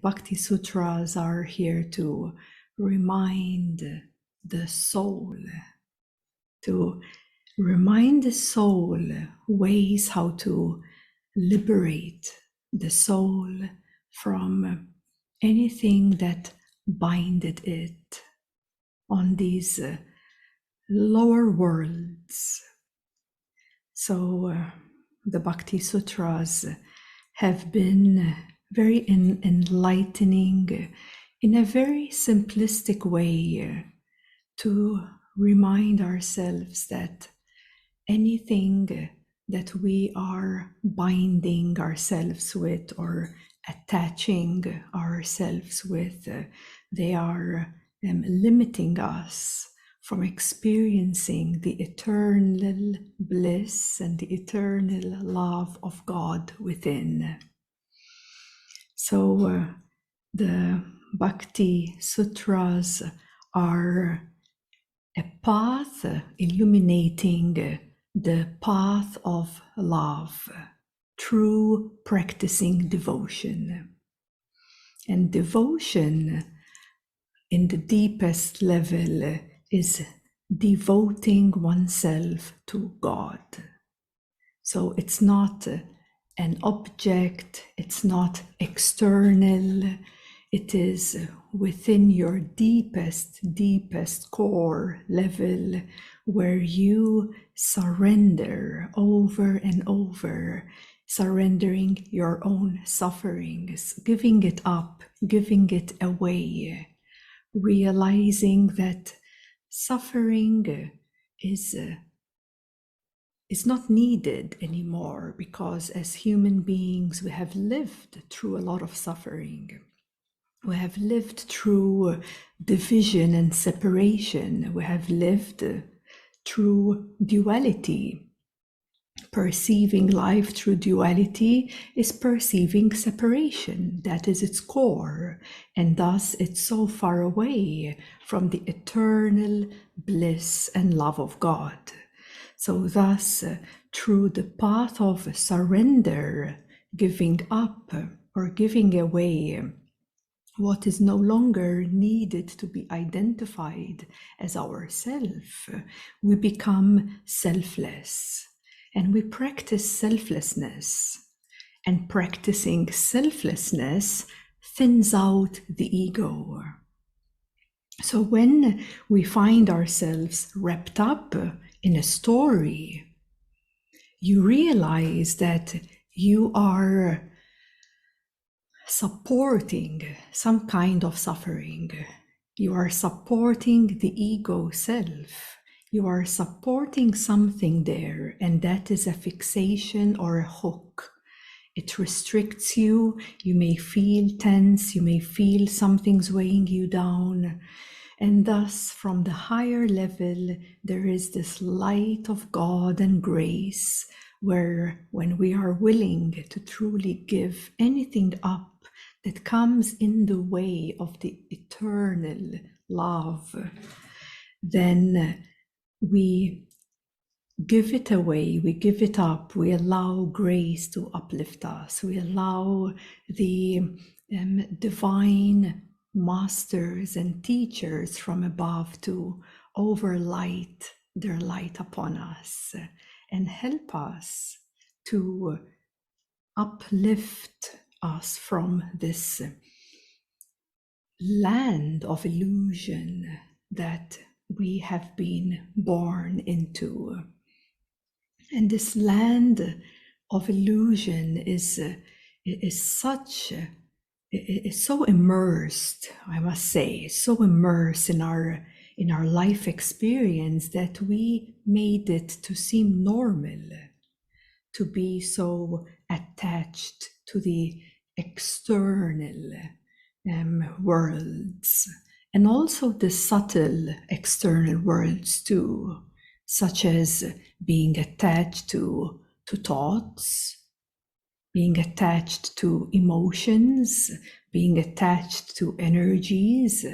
Bhakti Sutras are here to remind the soul, to remind the soul ways how to liberate the soul from anything that binded it on these lower worlds. So the Bhakti Sutras have been very enlightening in a very simplistic way to remind ourselves that anything that we are binding ourselves with or attaching ourselves with, they are limiting us from experiencing the eternal bliss and the eternal love of God within. So the Bhakti Sutras are a path illuminating the path of love through practicing devotion. And devotion in the deepest level is devoting oneself to God. So it's not an object, it's not external, it is within your deepest core level where you surrender over and over, surrendering your own sufferings, giving it up, giving it away, realizing that suffering is not needed anymore, because as human beings we have lived through a lot of suffering. We have lived through division and separation. We have lived through duality. Perceiving life through duality is perceiving separation. That is its core, and thus it's so far away from the eternal bliss and love of God. So thus, through the path of surrender, giving up or giving away what is no longer needed to be identified as ourself, we become selfless. And we practice selflessness. And practicing selflessness thins out the ego. So when we find ourselves wrapped up in a story, you realize that you are supporting some kind of suffering. You are supporting the ego self. You are supporting something there, and that is a fixation or a hook. It restricts you. You may feel tense. You may feel something's weighing you down. And thus, from the higher level, there is this light of God and grace, where when we are willing to truly give anything up that comes in the way of the eternal love, then we give it away, we give it up, we allow grace to uplift us, we allow the divine masters and teachers from above to overlight their light upon us and help us to uplift us from this land of illusion that we have been born into. And this land of illusion is so immersed, I must say, so immersed in our life experience that we made it to seem normal, to be so attached to the external worlds, and also the subtle external worlds too, such as being attached to thoughts, being attached to emotions, being attached to energies,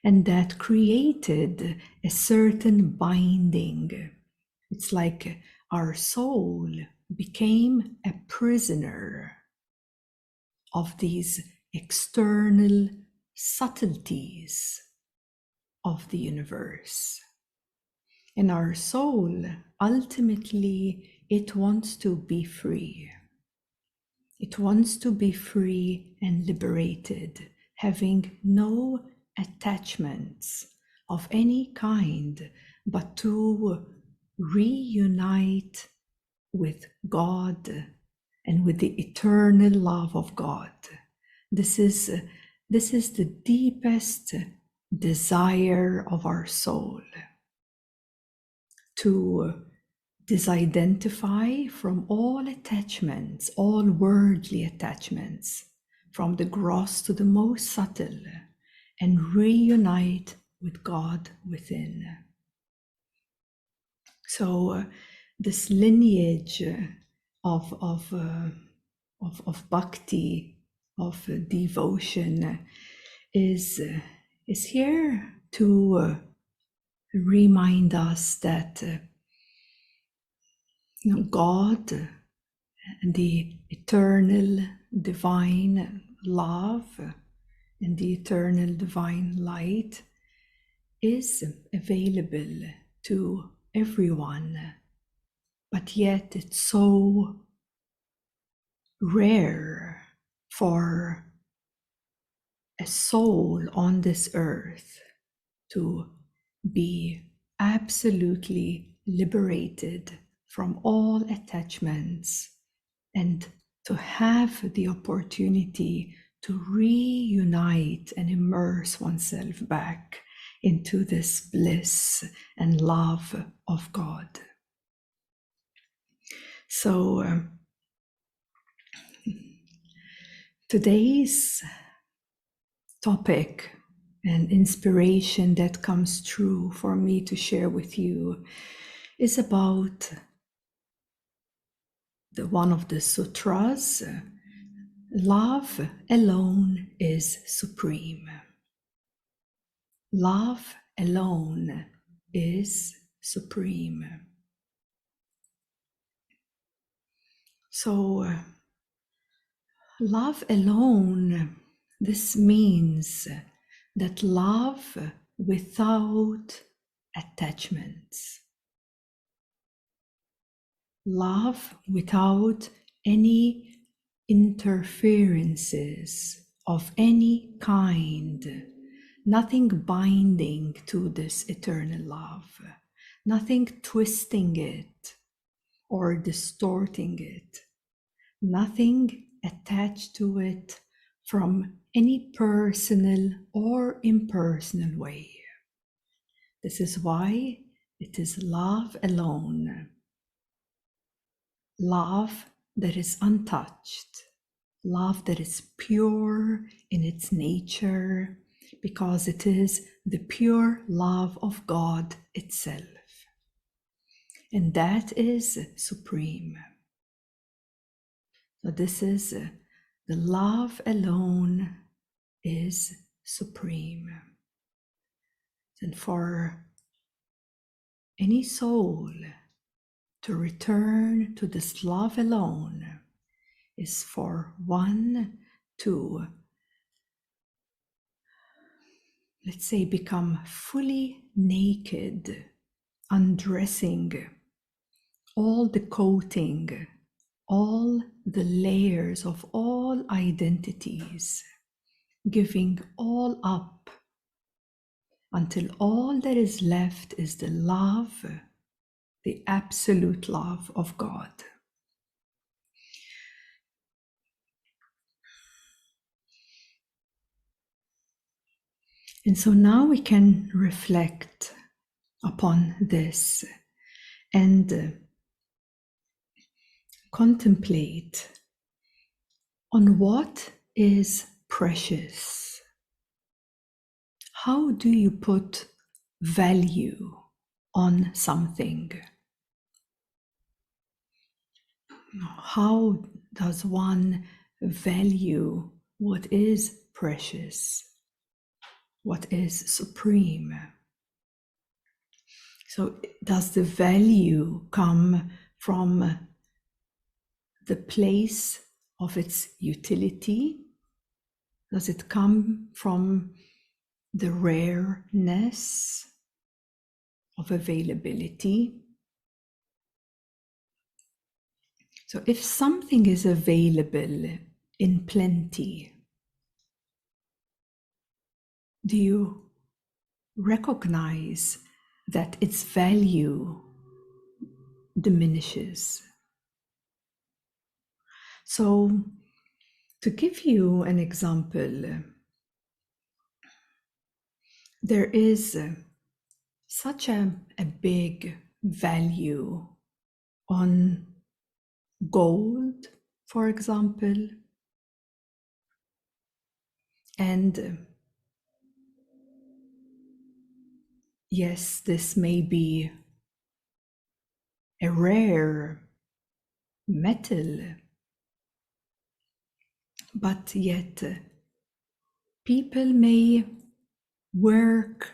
and that created a certain binding. It's like our soul became a prisoner of these external subtleties of the universe. And our soul, ultimately, it wants to be free. It wants to be free and liberated, having no attachments of any kind, but to reunite with God and with the eternal love of God. This is the deepest desire of our soul, to disidentify from all attachments, all worldly attachments, from the gross to the most subtle, and reunite with God within. So this lineage of bhakti, of devotion, is here to remind us that God, the eternal divine love and the eternal divine light, is available to everyone, but yet it's so rare for a soul on this earth to be absolutely liberated from all attachments and to have the opportunity to reunite and immerse oneself back into this bliss and love of God. So today's topic and inspiration that comes true for me to share with you is about one of the sutras. Love alone is supreme. Love alone is supreme. So, love alone, this means that love without attachments. Love without any interferences of any kind, nothing binding to this eternal love, nothing twisting it or distorting it, nothing attached to it from any personal or impersonal way. This is why it is love alone. Love that is untouched, love that is pure in its nature, because it is the pure love of God itself. And that is supreme. So this is the love alone is supreme. And for any soul to return to this love alone is for one to, let's say, become fully naked, undressing all the coating, all the layers of all identities, giving all up until all that is left is the love, the absolute love of God. And so now we can reflect upon this and contemplate on what is precious. How do you put value on something? How does one value what is precious, what is supreme? So does the value come from the place of its utility, Does it come from the rareness of availability? So if something is available in plenty, do you recognize that its value diminishes? So, to give you an example, there is such a big value on gold, for example, and yes, this may be a rare metal, but yet people may work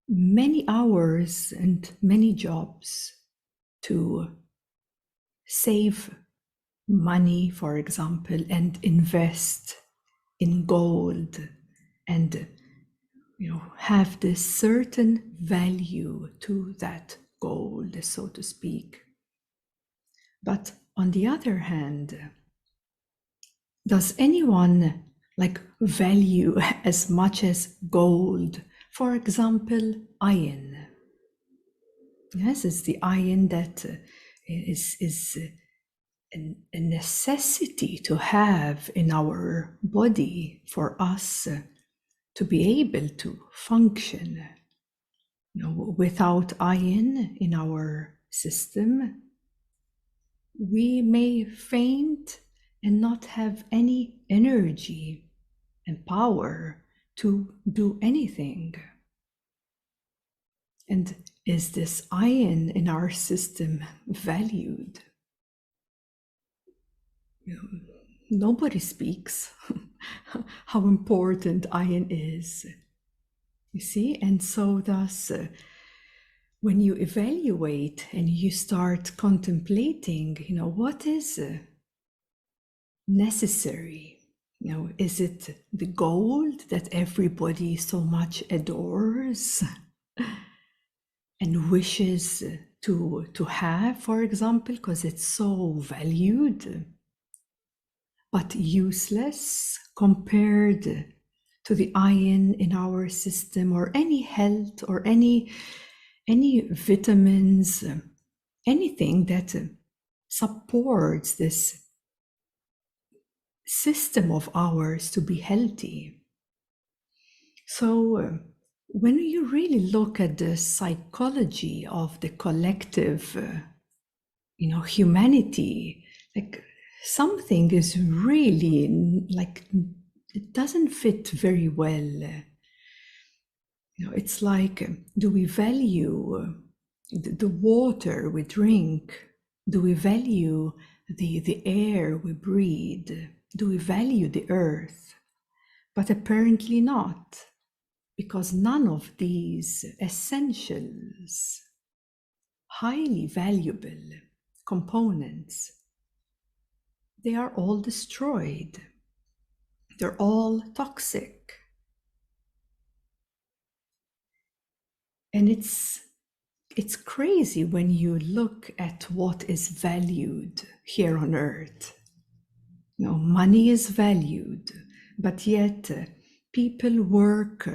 many hours and many jobs to save money, for example, and invest in gold and have this certain value to that gold, so to speak. But on the other hand, does anyone value as much as gold, for example, iron? Yes, it's the iron that is a necessity to have in our body for us to be able to function. Without iron in our system, we may faint and not have any energy and power to do anything. And is this iron in our system valued? Nobody speaks how important iron is. You see, and so thus, when you evaluate and you start contemplating, what is necessary? Is it the gold that everybody so much adores and wishes to have, for example, because it's so valued, but useless compared to the iron in our system, or any health, or any vitamins, anything that supports this system of ours to be healthy. So when you really look at the psychology of the collective, humanity, something is really it doesn't fit very well. It's like, do we value the water we drink? Do we value the air we breathe? Do we value the earth? But apparently not, because none of these essentials, highly valuable components, they are all destroyed. They're all toxic. And it's crazy when you look at what is valued here on earth. Money is valued, but yet people work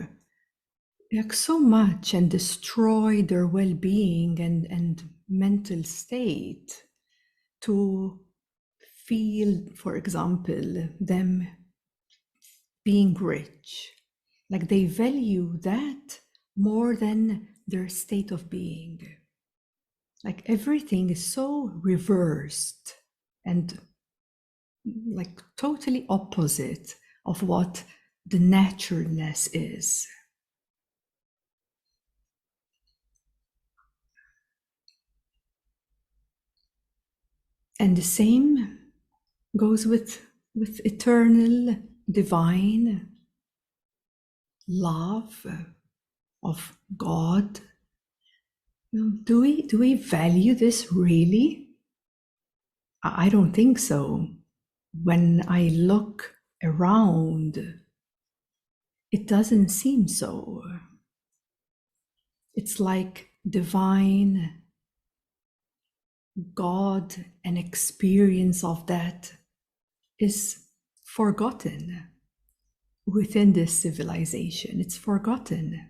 so much and destroy their well-being and mental state to feel, for example, them being rich. They value that more than their state of being. Everything is so reversed and totally opposite of what the naturalness is. And the same goes with eternal divine love of God. Do we value this really? I don't think so. When I look around, it doesn't seem so. It's like divine God, an experience of that is forgotten within this civilization. It's forgotten.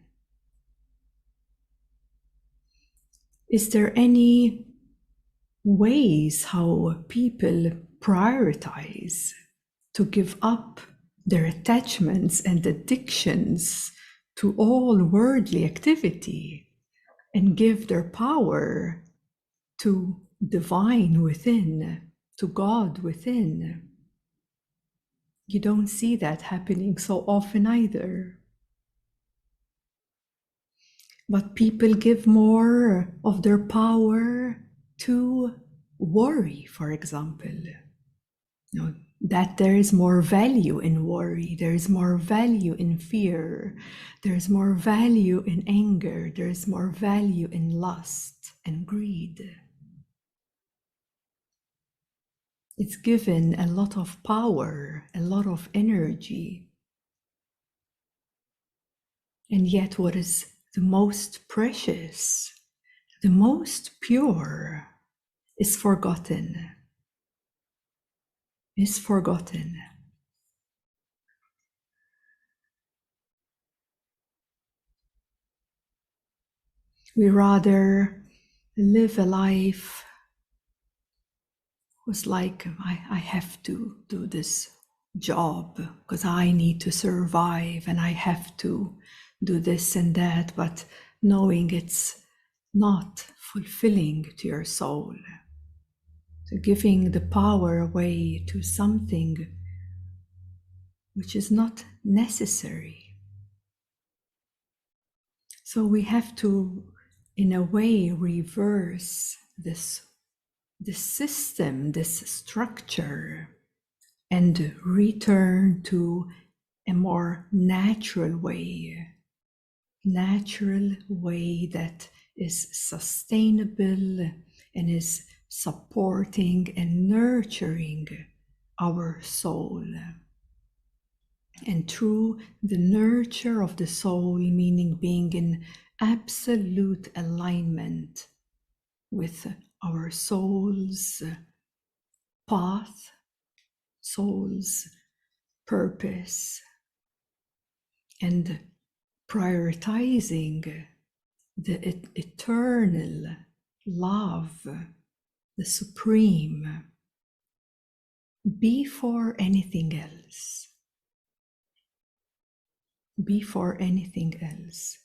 Is there any ways how people prioritize to give up their attachments and addictions to all worldly activity and give their power to divine within, to God within? You don't see that happening so often either. But people give more of their power to worry, for example. You know, that there is more value in worry, there is more value in fear, there is more value in anger, there is more value in lust and greed. It's given a lot of power, a lot of energy. And yet what is the most precious, the most pure, is forgotten. Is forgotten. We rather live a life was like, I have to do this job because I need to survive and I have to do this and that, but knowing it's not fulfilling to your soul. So giving the power away to something which is not necessary. So we have to, in a way, reverse this system, this structure, and return to a more natural way that is sustainable and is supporting and nurturing our soul. And through the nurture of the soul, meaning being in absolute alignment with our soul's path, soul's purpose, and prioritizing the eternal love, the supreme, before anything else. Before anything else.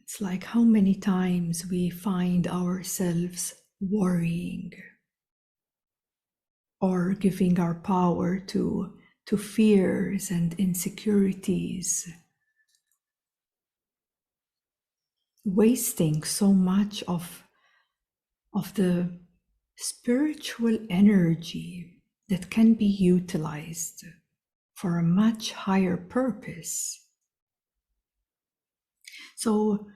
It's like how many times we find ourselves worrying or giving our power to fears and insecurities, wasting so much of the spiritual energy that can be utilized for a much higher purpose. So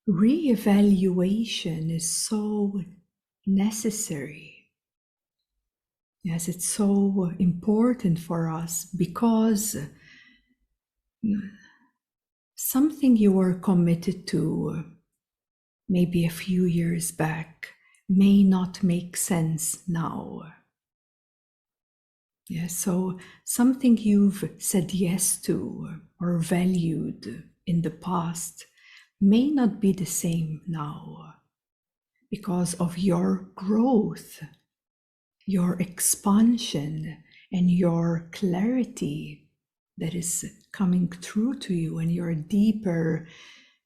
re-evaluation is so necessary. Yes, it's so important for us because something you were committed to maybe a few years back may not make sense now. Yes, so something you've said yes to or valued in the past may not be the same now because of your growth, your expansion, and your clarity that is coming through to you, and your deeper,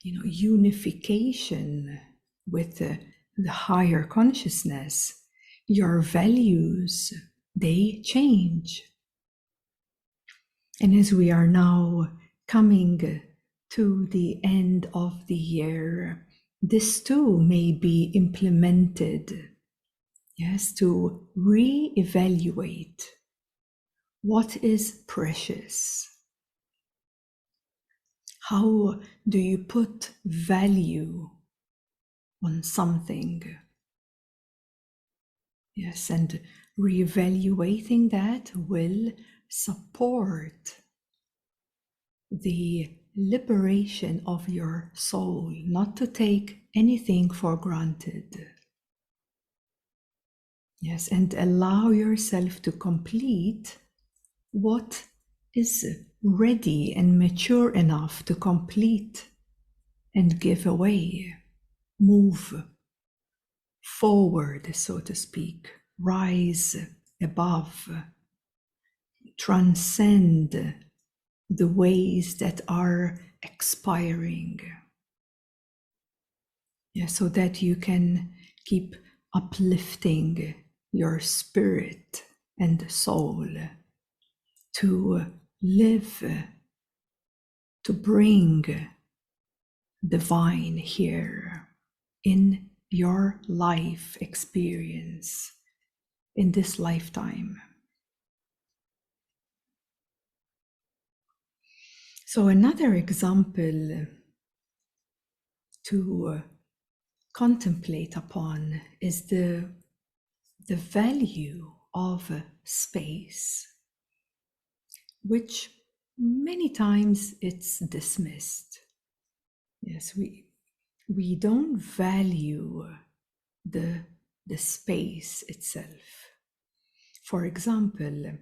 unification with the higher consciousness. Your values, they change. And as we are now coming to the end of the year, this too may be implemented. Yes, to re-evaluate what is precious. How do you put value on something? Yes, and reevaluating that will support the liberation of your soul, not to take anything for granted. Yes, and allow yourself to complete what is ready and mature enough to complete and give away, move forward, so to speak, rise above, transcend the ways that are expiring. Yeah, so that you can keep uplifting your spirit and soul to live, to bring divine here in your life experience in this lifetime. So another example to contemplate upon is the value of space, which many times it's dismissed. Yes, we don't value the space itself. For example,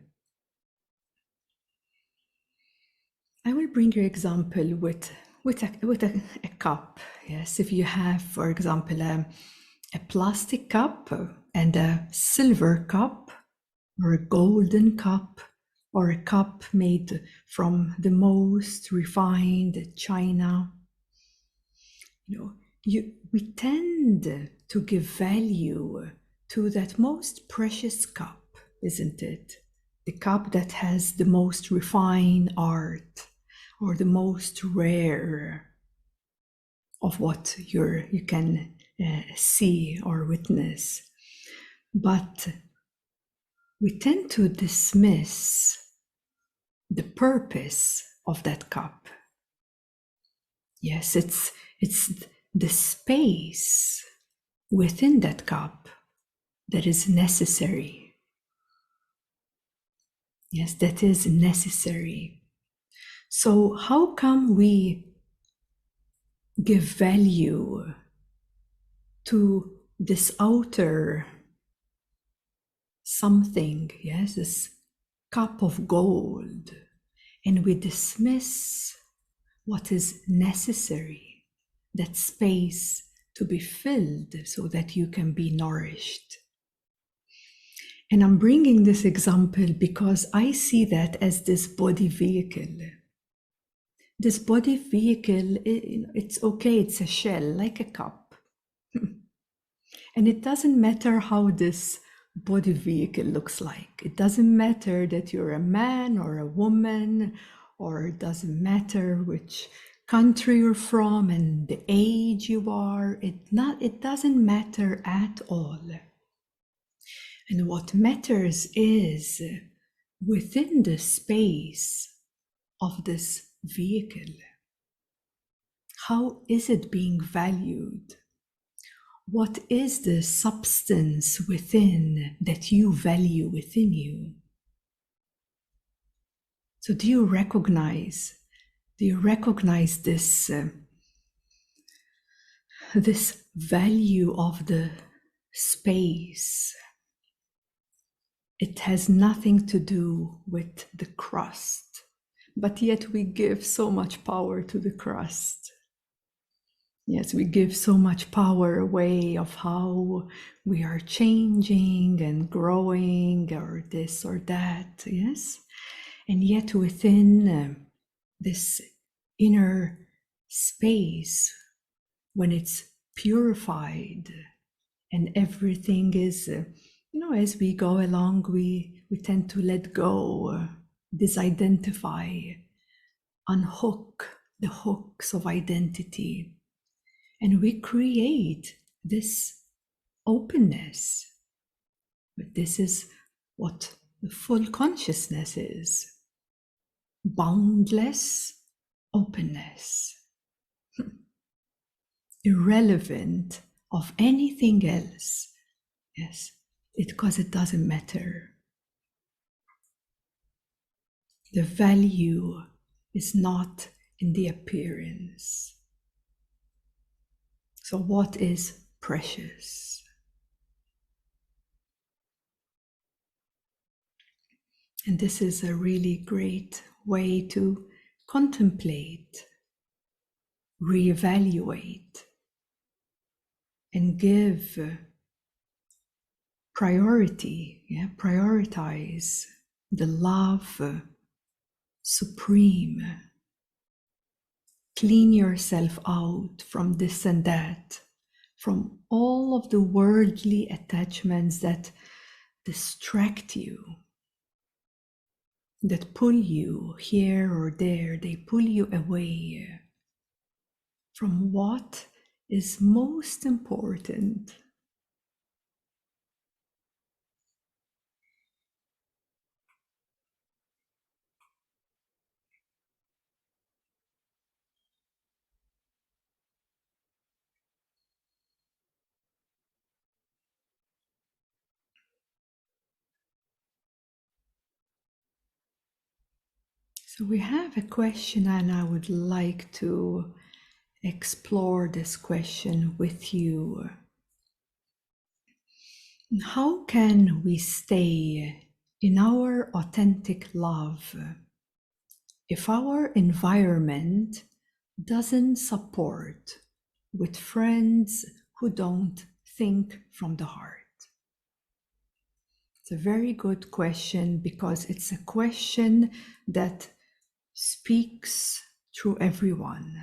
I will bring you example with a cup. Yes, if you have, for example, a plastic cup and a silver cup, or a golden cup, or a cup made from the most refined china, we tend to give value to that most precious cup, isn't it? The cup that has the most refined art, or the most rare of what you can see or witness. But we tend to dismiss the purpose of that cup. Yes, it's the space within that cup that is necessary. Yes, that is necessary. So how come we give value to this outer something, yes, this cup of gold, and we dismiss what is necessary, that space to be filled so that you can be nourished? And I'm bringing this example because I see that as this body vehicle. This body vehicle, it's okay, it's a shell, like a cup. And it doesn't matter how this body vehicle looks like. It doesn't matter that you're a man or a woman, or it doesn't matter which country you're from and the age you are. It doesn't matter at all. And what matters is within the space of this vehicle, how is it being valued? What is the substance within that you value within you? So do you recognize this this value of the space? It has nothing to do with the crust, but yet we give so much power to the crust. Yes, we give so much power away of how we are changing and growing, or this or that, yes? And yet within this inner space, when it's purified and everything is, as we go along, we tend to let go, disidentify, unhook the hooks of identity. And we create this openness. But this is what the full consciousness is. Boundless openness. Irrelevant of anything else. Yes. because it doesn't matter. The value is not in the appearance. So what is precious? And this is a really great way to contemplate, reevaluate, and give priority, prioritize the love supreme. Clean yourself out from this and that, from all of the worldly attachments that distract you, that pull you here or there. They pull you away from what is most important. So we have a question, and I would like to explore this question with you. How can we stay in our authentic love if our environment doesn't support, with friends who don't think from the heart? It's a very good question, because it's a question that speaks through everyone.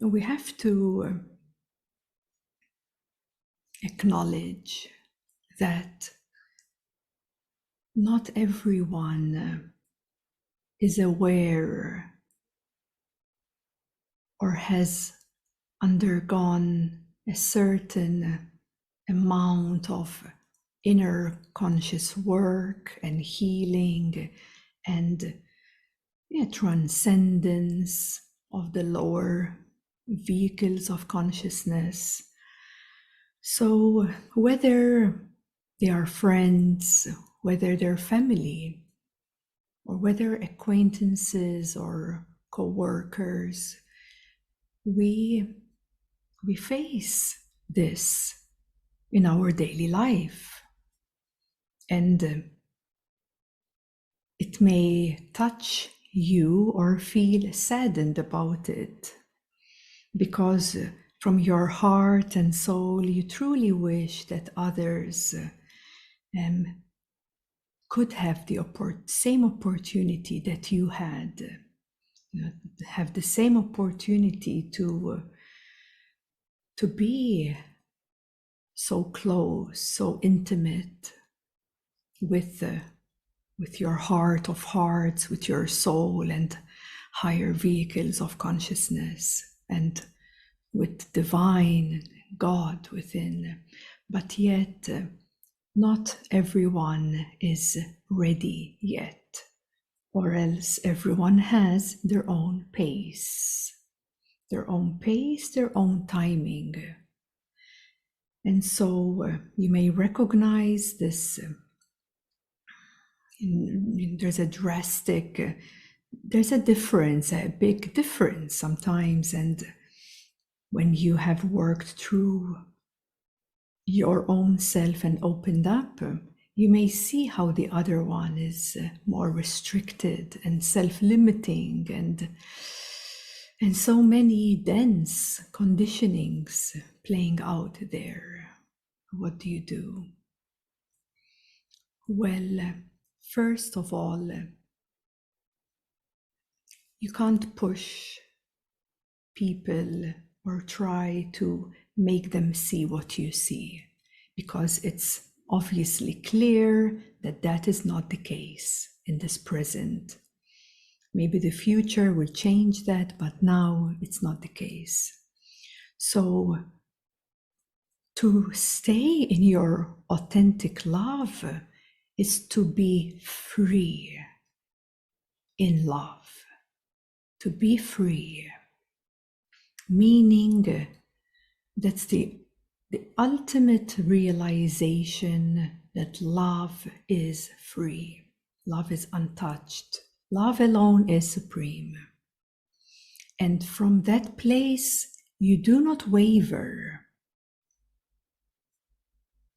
We have to acknowledge that not everyone is aware or has undergone a certain amount of inner conscious work and healing and transcendence of the lower vehicles of consciousness. So whether they are friends, whether they're family, or whether acquaintances or co-workers, we face this in our daily life. And it may touch you or feel saddened about it, because from your heart and soul you truly wish that others could have the same opportunity that you had, have the same opportunity to be so close, so intimate with your heart of hearts, with your soul and higher vehicles of consciousness, and with divine God within. But yet, not everyone is ready yet, or else everyone has their own pace, their own timing. And so you may recognize this. There's a difference, a big difference sometimes. And when you have worked through your own self and opened up, you may see how the other one is more restricted and self-limiting, and so many dense conditionings playing out there. What do you do? Well, first of all, you can't push people or try to make them see what you see, because it's obviously clear that that is not the case in this present. Maybe the future will change that, but now it's not the case. So to stay in your authentic love is to be free in love, to be free, meaning that's the ultimate realization that love is free, love is untouched, love alone is supreme. And from that place, you do not waver.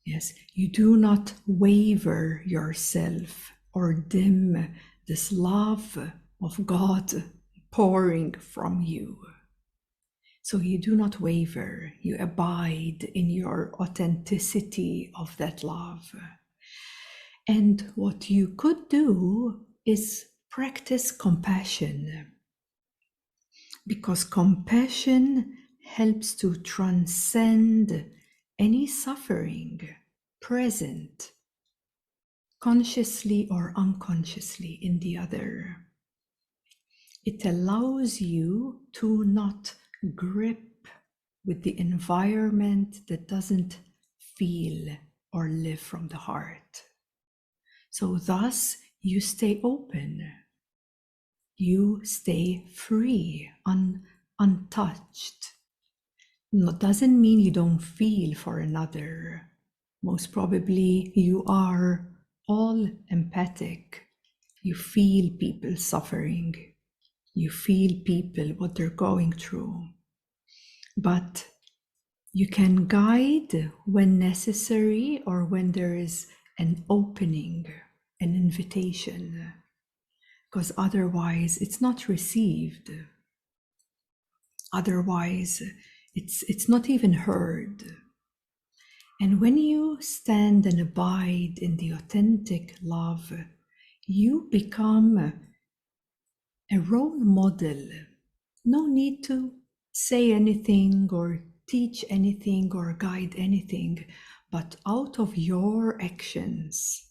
Yes, you do not waver yourself or dim this love of God pouring from you. So you do not waver, you abide in your authenticity of that love. And what you could do is practice compassion, because compassion helps to transcend any suffering present, consciously or unconsciously, in the other. It allows you to not grip with the environment that doesn't feel or live from the heart. So thus you stay open, you stay free, untouched. It doesn't mean you don't feel for another. Most probably you are all empathic. You feel people suffering. You feel people, what they're going through. But you can guide when necessary or when there is an opening, an invitation, because otherwise it's not received. Otherwise, it's not even heard. And when you stand and abide in the authentic love, you become a role model. No need to say anything or teach anything or guide anything, but out of your actions,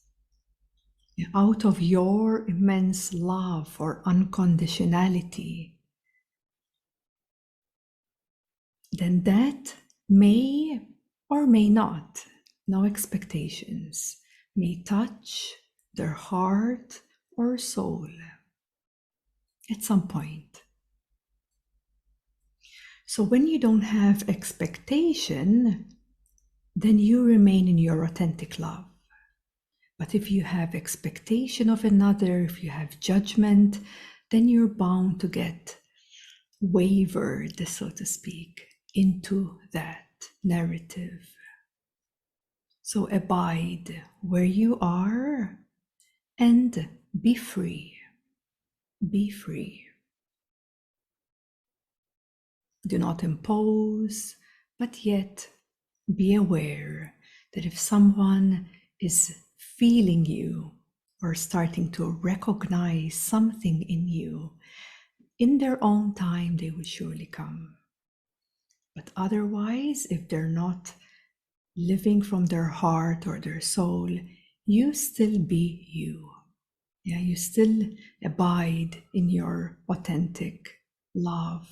out of your immense love or unconditionality, then that may or may not, no expectations, may touch their heart or soul at some point. So when you don't have expectation, then you remain in your authentic love. But if you have expectation of another, if you have judgment, then you're bound to get wavered, so to speak, into that narrative. So abide where you are and be free. Be free. Do not impose, but yet be aware that if someone is feeling you or starting to recognize something in you, in their own time they will surely come. But otherwise, if they're not living from their heart or their soul, you still be you. Yeah, you still abide in your authentic love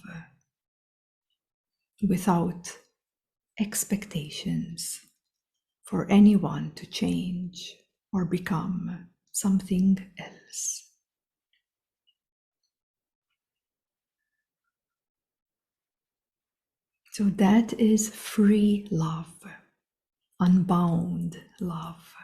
without expectations for anyone to change or become something else. So that is free love, unbound love.